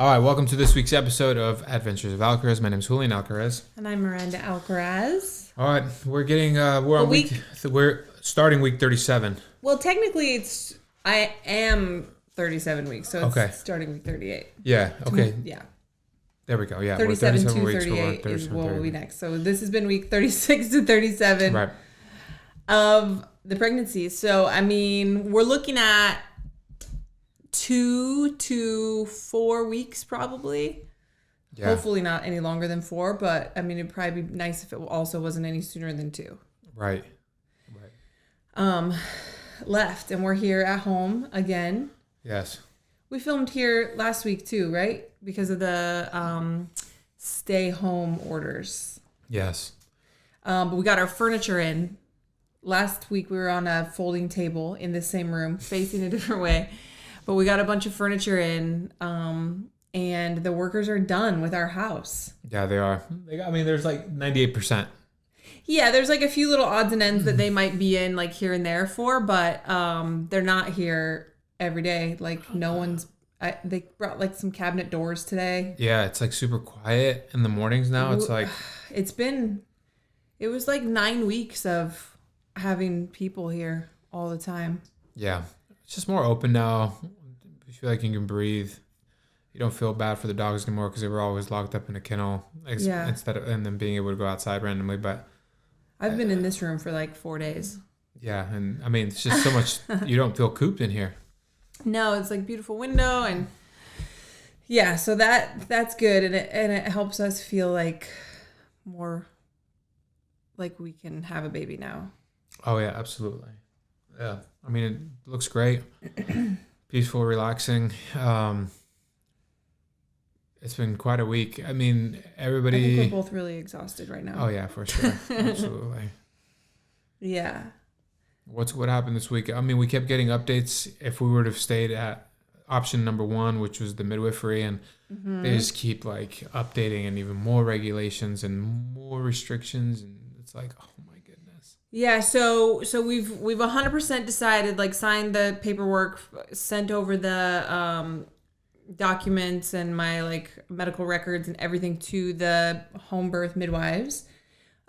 All right, welcome to this week's episode of Adventures of Alcaraz. My name is Julian Alcaraz. And I'm Miranda Alcaraz. All right, we're starting week 37. Well, technically, I am 37 weeks, so it's starting week 38. Yeah. Okay. Yeah. There we go. Yeah. 37 we're 37 to weeks. 38 is what will be next. So this has been week 36 to 37 of the pregnancy. So I mean, we're looking at 2 to 4 weeks probably. Yeah. Hopefully not any longer than 4, but I mean, it'd probably be nice if it also wasn't any sooner than 2. Right. Left, and we're here at home again. Yes. We filmed here last week too, right? Because of the stay home orders. Yes. But we got our furniture in. Last week we were on a folding table in the same room, facing a different way. But we got a bunch of furniture in, and the workers are done with our house. Yeah, they are. There's like 98%. Yeah, there's like a few little odds and ends that they might be in like here and there for, but they're not here every day. Like no one's. They brought like some cabinet doors today. Yeah, it's like super quiet in the mornings now. It's like it was like 9 weeks of having people here all the time. Yeah, it's just more open now. You feel like you can breathe. You don't feel bad for the dogs anymore because they were always locked up in a kennel instead of and then being able to go outside randomly. But I've been in this room for like 4 days. Yeah, and I mean it's just so much. You don't feel cooped in here. No, it's like beautiful window and yeah, so that's good and it helps us feel like more like we can have a baby now. Oh yeah, absolutely. Yeah, I mean it looks great, peaceful, relaxing. It's been quite a week. I mean, everybody. I think we're both really exhausted right now. Oh yeah, for sure, absolutely. Yeah. What happened this week? I mean, we kept getting updates. If we would have stayed at option number 1, which was the midwifery, and they just keep like updating and even more regulations and more restrictions, and it's like, oh my goodness. Yeah, so we've 100% decided, like signed the paperwork, sent over the documents and my like medical records and everything to the home birth midwives.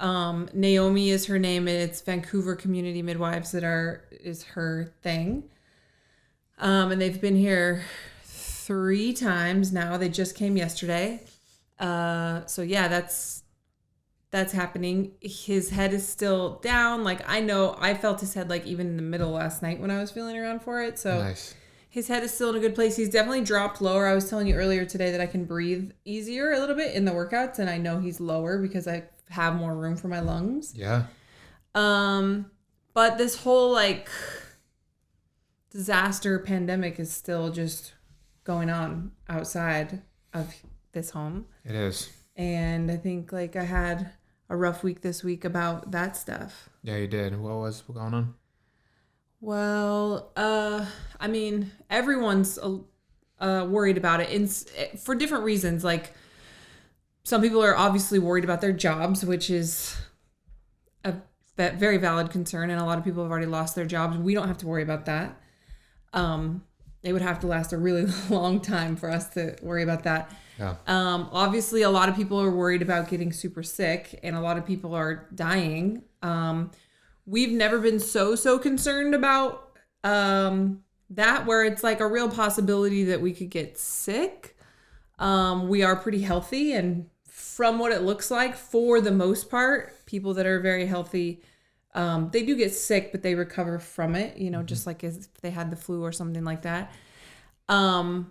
Naomi is her name, and it's Vancouver Community Midwives is her thing. And they've been here 3 times now. They just came yesterday. So yeah, that's happening. His head is still down. Like I felt his head like even in the middle last night when I was feeling around for it. So nice. His head is still in a good place. He's definitely dropped lower. I was telling you earlier today that I can breathe easier a little bit in the workouts, and I know he's lower because I have more room for my lungs. Yeah. But this whole like disaster pandemic is still just going on outside of this home. It is. And I think like I had a rough week this week about that stuff. Yeah, you did. What going on? Well, I mean, everyone's worried about it for different reasons. Like some people are obviously worried about their jobs, which is a very valid concern. And a lot of people have already lost their jobs. We don't have to worry about that. It would have to last a really long time for us to worry about that. Yeah. Obviously, a lot of people are worried about getting super sick, and a lot of people are dying. We've never been so concerned about that, where it's like a real possibility that we could get sick. We are pretty healthy, and from what it looks like, for the most part, people that are very healthy, they do get sick, but they recover from it, just like if they had the flu or something like that. Our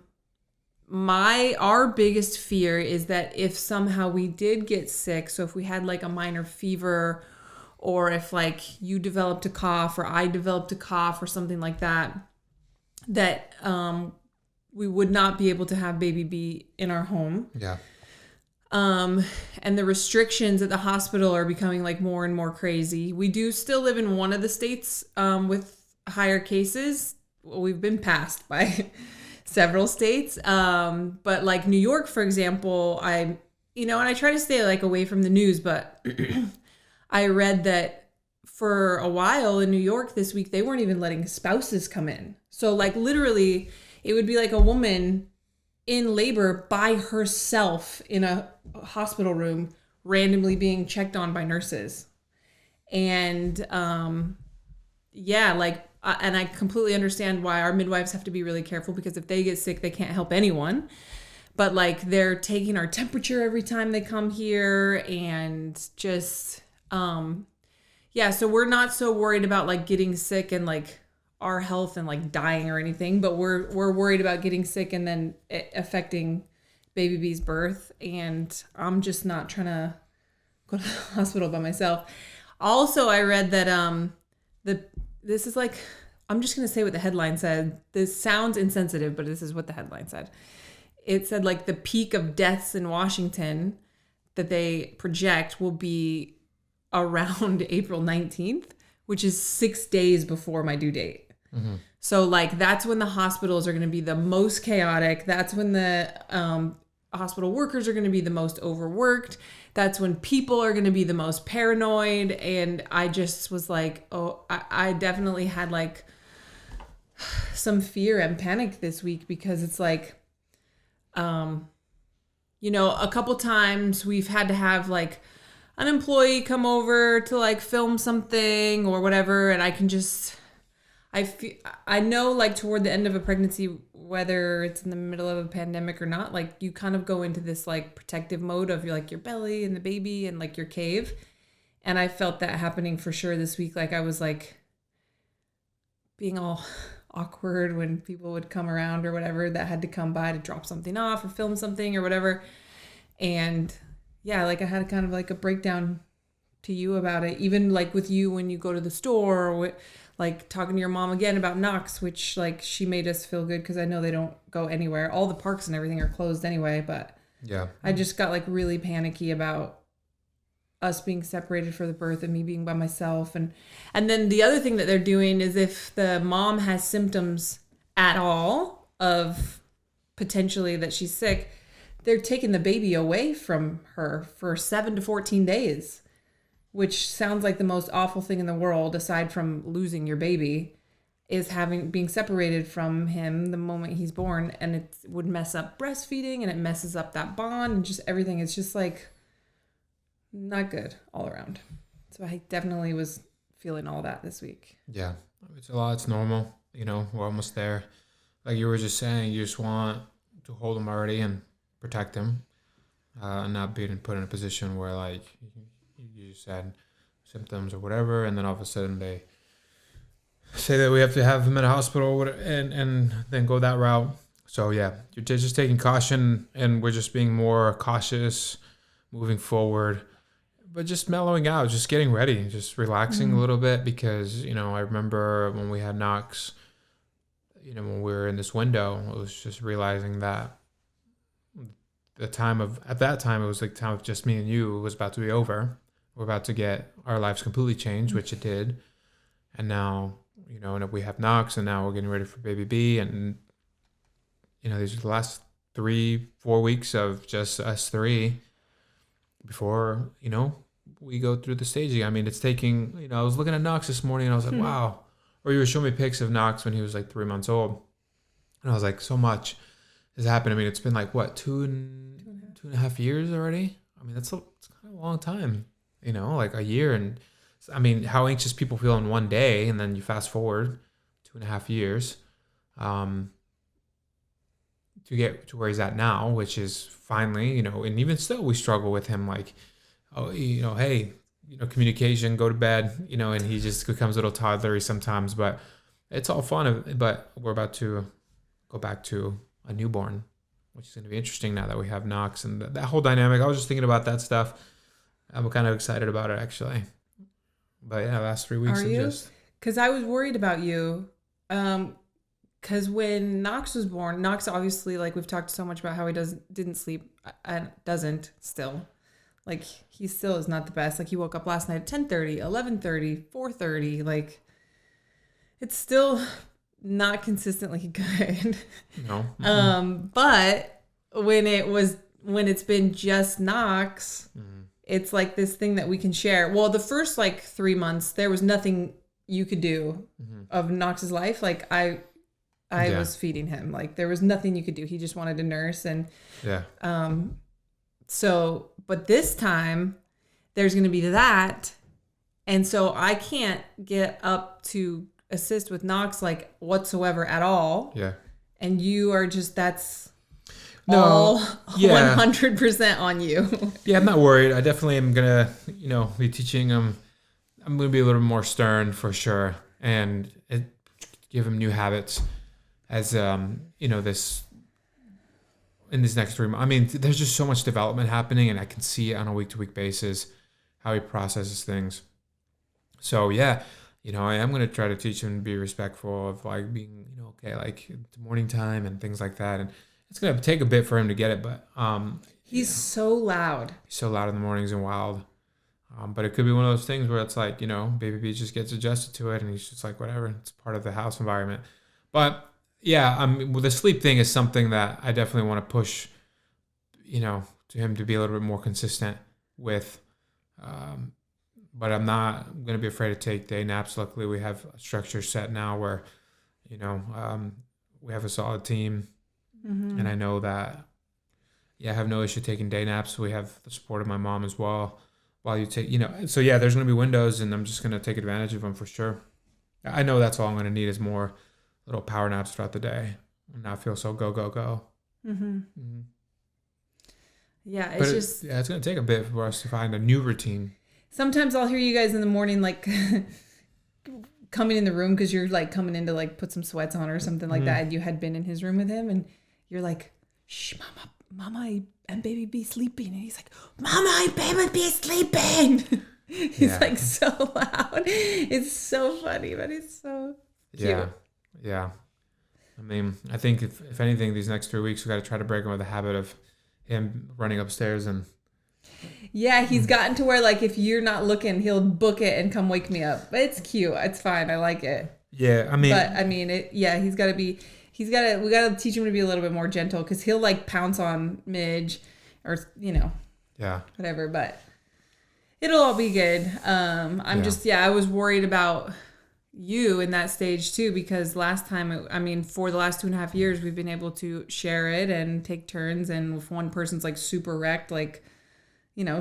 biggest fear is that if somehow we did get sick, so if we had like a minor fever, or if like you developed a cough or I developed a cough or something like that, that we would not be able to have baby B in our home. Yeah. And the restrictions at the hospital are becoming like more and more crazy. We do still live in one of the states with higher cases. Well, we've been passed by several states. But like New York, for example, and I try to stay like away from the news, but I read that for a while in New York this week, they weren't even letting spouses come in. So like literally it would be like a woman in labor by herself in a hospital room, randomly being checked on by nurses. And yeah, like, and I completely understand why our midwives have to be really careful, because if they get sick, they can't help anyone. But like, they're taking our temperature every time they come here, and just yeah, so we're not so worried about like getting sick and like our health and like dying or anything, but we're worried about getting sick and then it affecting baby B's birth. And I'm just not trying to go to the hospital by myself. Also, I read that this is like, I'm just gonna say what the headline said. This sounds insensitive, but this is what the headline said. It said like the peak of deaths in Washington that they project will be around April 19th, which is 6 days before my due date. Mm-hmm. So like, that's when the hospitals are going to be the most chaotic. That's when the hospital workers are going to be the most overworked. That's when people are going to be the most paranoid. And I just was like, oh, I definitely had like some fear and panic this week, because it's like, you know, a couple times we've had to have like an employee come over to like film something or whatever. And I can just, I know like toward the end of a pregnancy, whether it's in the middle of a pandemic or not, like you kind of go into this like protective mode of your belly and the baby and like your cave. And I felt that happening for sure this week. Like I was like being all awkward when people would come around or whatever that had to come by to drop something off or film something or whatever. And yeah, like I had kind of like a breakdown to you about it, even like with you when you go to the store, or like talking to your mom again about Knox, which like she made us feel good, because I know they don't go anywhere. All the parks and everything are closed anyway, but yeah, I just got like really panicky about us being separated for the birth and me being by myself. And then the other thing that they're doing is if the mom has symptoms at all of potentially that she's sick, they're taking the baby away from her for 7 to 14 days, which sounds like the most awful thing in the world, aside from losing your baby, is being separated from him the moment he's born. And it would mess up breastfeeding, and it messes up that bond and just everything. It's just like not good all around. So I definitely was feeling all that this week. Yeah, it's a lot. It's normal. You know, we're almost there. Like you were just saying, you just want to hold him already and protect him, and not being put in a position where like you just had symptoms or whatever, and then all of a sudden they say that we have to have him in a hospital and then go that route. So yeah, you're just taking caution, and we're just being more cautious moving forward, but just mellowing out, just getting ready, just relaxing a little bit, because, you know, I remember when we had Knox, you know, when we were in this window, it was just realizing that at that time, it was like time of just me and you. It was about to be over. We're about to get our lives completely changed, which it did. And now, you know, and we have Knox, and now we're getting ready for baby B. And, you know, these are the last 3-4 weeks of just us three before, you know, we go through the staging. I mean, it's taking, you know, I was looking at Knox this morning and I was like, wow. Or you were showing me pics of Knox when he was like 3 months old. And I was like, so much has happened. I mean, it's been like, what, 2.5 years already? I mean, it's kind of a long time, you know, like a year. And I mean, how anxious people feel in one day, and then you fast forward 2.5 years to get to where he's at now, which is finally, you know, and even still we struggle with him, like, oh, you know, hey, you know, communication, go to bed, you know, and he just becomes a little toddlery sometimes, but it's all fun. But we're about to go back to a newborn, which is going to be interesting now that we have Knox and that whole dynamic. I was just thinking about that stuff. I'm kind of excited about it, actually. But yeah, last 3 weeks. Are you? Because I was worried about you. Because when Knox was born, Knox obviously, like we've talked so much about how he didn't sleep and doesn't still. Like he still is not the best. Like he woke up last night at 10:30, 11:30, 4:30. Like it's still not consistently good. No. But when it's been just Knox, it's like this thing that we can share. Well, the first like 3 months, there was nothing you could do of Knox's life. Like I was feeding him. Like there was nothing you could do. He just wanted to nurse. And so, but this time there's going to be that. And so I can't get up to assist with Knox like whatsoever at all. Yeah. And you are just, that's all 100% on you. Yeah, I'm not worried. I definitely am going to, be teaching him. I'm going to be a little more stern for sure. And give him new habits as, this in these next 3 months. I mean, there's just so much development happening, and I can see it on a week-to-week basis how he processes things. So, yeah, I am going to try to teach him to be respectful of, like, being, okay, like, the morning time and things like that. And it's going to take a bit for him to get it, but... He's so loud. He's so loud in the mornings and wild. But it could be one of those things where it's like, baby B just gets adjusted to it, and he's just like, whatever. It's part of the house environment. But... yeah, the sleep thing is something that I definitely want to push, to him to be a little bit more consistent with. But I'm not going to be afraid to take day naps. Luckily, we have a structure set now where, we have a solid team. Mm-hmm. And I know that, I have no issue taking day naps. We have the support of my mom as well. While you take, so yeah, there's going to be windows, and I'm just going to take advantage of them for sure. I know that's all I'm going to need is more little power naps throughout the day and not feel so go. Mm-hmm. Mm-hmm. Yeah, it's it's going to take a bit for us to find a new routine. Sometimes I'll hear you guys in the morning, like coming in the room because you're like coming in to like put some sweats on or something like that. And you had been in his room with him, and you're like, shh, mama, and baby be sleeping. And he's like, mama, and baby be sleeping. He's like so loud. It's so funny, but it's so cute. Yeah. I mean, I think if anything, these next 3 weeks, we got to try to break him with the habit of him running upstairs and... yeah, he's gotten to where, like, if you're not looking, he'll book it and come wake me up. But it's cute. It's fine. I like it. Yeah, I mean... but, I mean, we got to teach him to be a little bit more gentle because he'll, like, pounce on Midge or, yeah, whatever. But it'll all be good. I was worried about... you in that stage too, because last time, for the last 2.5 years, we've been able to share it and take turns. And if one person's like super wrecked, like,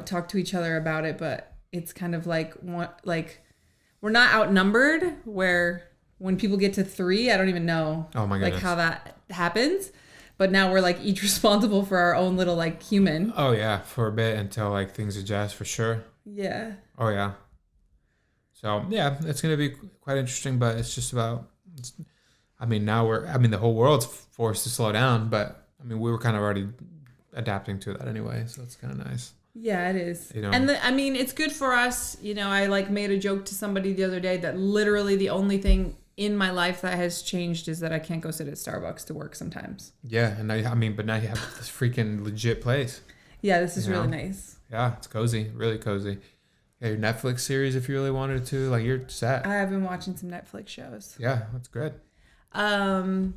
talk to each other about it. But it's kind of like we're not outnumbered where when people get to 3, I don't even know like how that happens. But now we're like each responsible for our own little like human. Oh yeah. For a bit until like things adjust for sure. Yeah. Oh yeah. So, yeah, it's going to be quite interesting, but it's just about, the whole world's forced to slow down, but, we were kind of already adapting to that anyway, so it's kind of nice. Yeah, it is. And, it's good for us. I, made a joke to somebody the other day that literally the only thing in my life that has changed is that I can't go sit at Starbucks to work sometimes. Yeah, and but now you have this freaking legit place. Yeah, this is really nice. Yeah, it's cozy, really cozy. Yeah, your Netflix series, if you really wanted to, like, you're set. I have been watching some Netflix shows. Yeah, that's good. What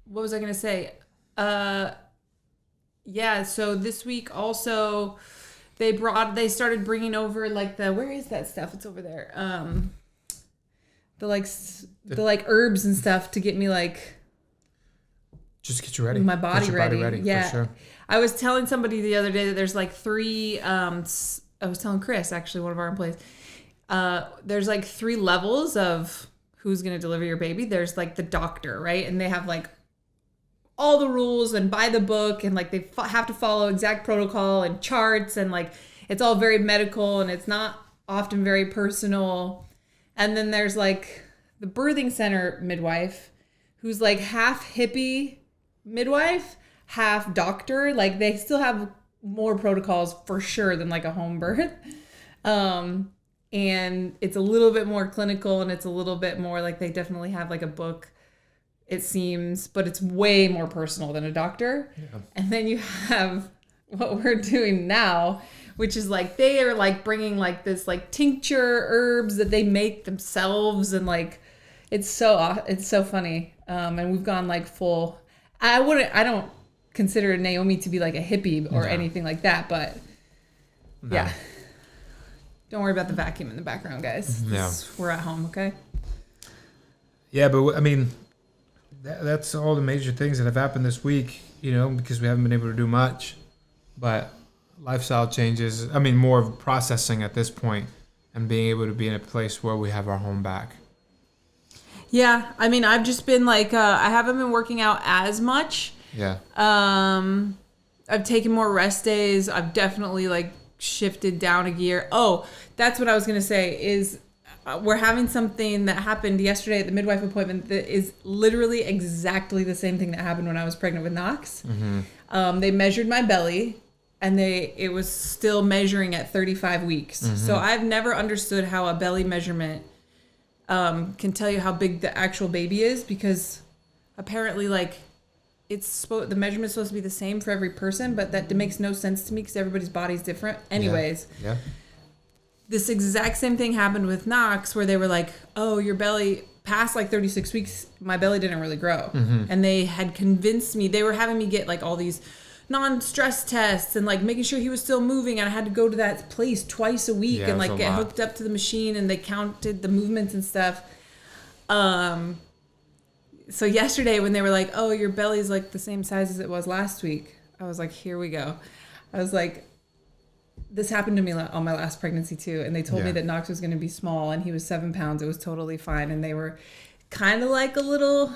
was I going to say? Yeah, so this week also, they started bringing over, like, where is that stuff? It's over there. The herbs and stuff to get me, like... just get you ready. My body ready. Yeah. For sure. I was telling somebody the other day that there's, like, 3... I was telling Chris, actually, one of our employees, there's like 3 levels of who's going to deliver your baby. There's like the doctor, right? And they have like all the rules and by the book and like they have to follow exact protocol and charts and like it's all very medical and it's not often very personal. And then there's like the birthing center midwife who's like half hippie midwife, half doctor. Like they still have more protocols for sure than like a home birth. And it's a little bit more clinical and it's a little bit more like they definitely have like a book, it seems, but it's way more personal than a doctor. Yeah. And then you have what we're doing now, which is like they are like bringing like this like tincture herbs that they make themselves and like it's so funny. And we've gone like full. I don't consider Naomi to be like a hippie or anything like that, but yeah. Don't worry about the vacuum in the background, guys. Yeah. We're at home, okay? Yeah, but I mean, that's all the major things that have happened this week, because we haven't been able to do much. But lifestyle changes, more of processing at this point and being able to be in a place where we have our home back. Yeah, I've just been like, I haven't been working out as much. Yeah. I've taken more rest days. I've definitely like shifted down a gear. Oh, that's what I was going to say is we're having something that happened yesterday at the midwife appointment that is literally exactly the same thing that happened when I was pregnant with Knox. Mm-hmm. They measured my belly and it was still measuring at 35 weeks. Mm-hmm. So I've never understood how a belly measurement can tell you how big the actual baby is, because apparently like the measurement's supposed to be the same for every person, but that makes no sense to me because everybody's body's different. Anyways, yeah. This exact same thing happened with Knox, where they were like, oh, your belly past like 36 weeks, my belly didn't really grow. Mm-hmm. And they had convinced me, they were having me get like all these non-stress tests and like making sure he was still moving, and I had to go to that place twice a week and like get hooked up to the machine, and they counted the movements and stuff. So yesterday when they were like, oh, your belly's like the same size as it was last week, I was like, here we go. I was like, this happened to me on my last pregnancy too, and they told me that Knox was going to be small and he was 7 pounds. It was totally fine, and they were kind of like a little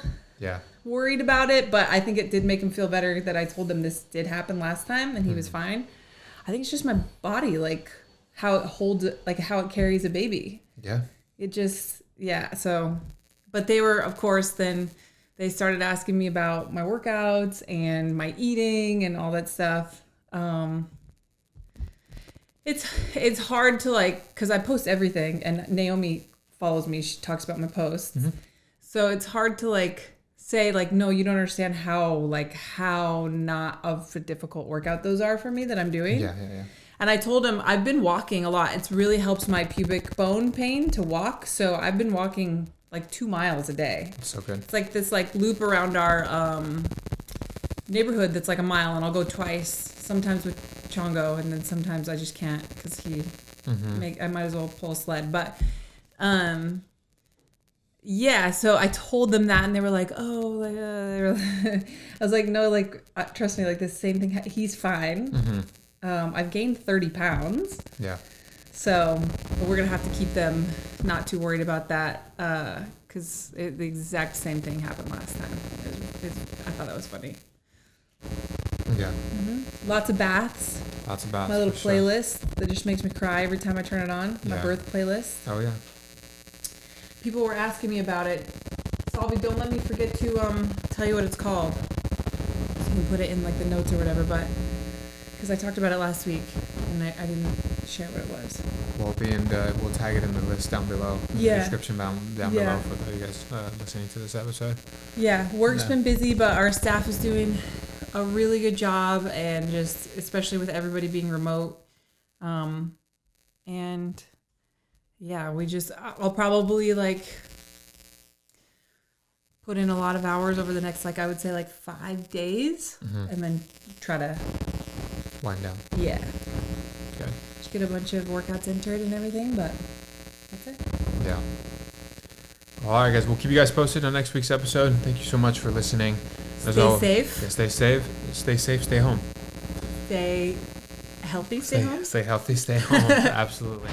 worried about it, but I think it did make him feel better that I told them this did happen last time and he was fine. I think it's just my body, like how it holds, like how it carries a baby. Yeah. It just, so, but they were, of course, then they started asking me about my workouts and my eating and all that stuff. It's hard to like, because I post everything and Naomi follows me. She talks about my posts. Mm-hmm. So it's hard to like say like, no, you don't understand how not of a difficult workout those are for me that I'm doing. Yeah. And I told him I've been walking a lot. It really helps my pubic bone pain to walk. So I've been walking like 2 miles a day. That's so good. It's like this like loop around our neighborhood that's like a mile, and I'll go twice, sometimes with Chongo, and then sometimes I just can't because I might as well pull a sled. But so I told them that, and they were like, oh, I was like, no, like trust me, like the same thing, he's fine. I've gained 30 pounds. Yeah. So we're going to have to keep them not too worried about that, because the exact same thing happened last time. I thought that was funny. Yeah. Lots of baths. My little playlist that just makes me cry every time I turn it on. My birth playlist. Oh, yeah. People were asking me about it. Salvi, don't let me forget to tell you what it's called. So you can put it in like the notes or whatever, but because I talked about it last week and I didn't share what it was. We'll tag it in the list down below. In the description down below for you guys listening to this episode. Yeah, work's been busy, but our staff is doing a really good job, and just especially with everybody being remote. And yeah, I'll probably like put in a lot of hours over the next, like I would say like 5 days, and then try to wind down. Yeah. Okay. Just get a bunch of workouts entered and everything, but that's it. Yeah. All right, guys. We'll keep you guys posted on next week's episode. Thank you so much for listening. Stay safe. Yeah, stay safe. Stay safe. Stay home. Stay healthy. Stay home. Stay healthy. Stay home. Absolutely.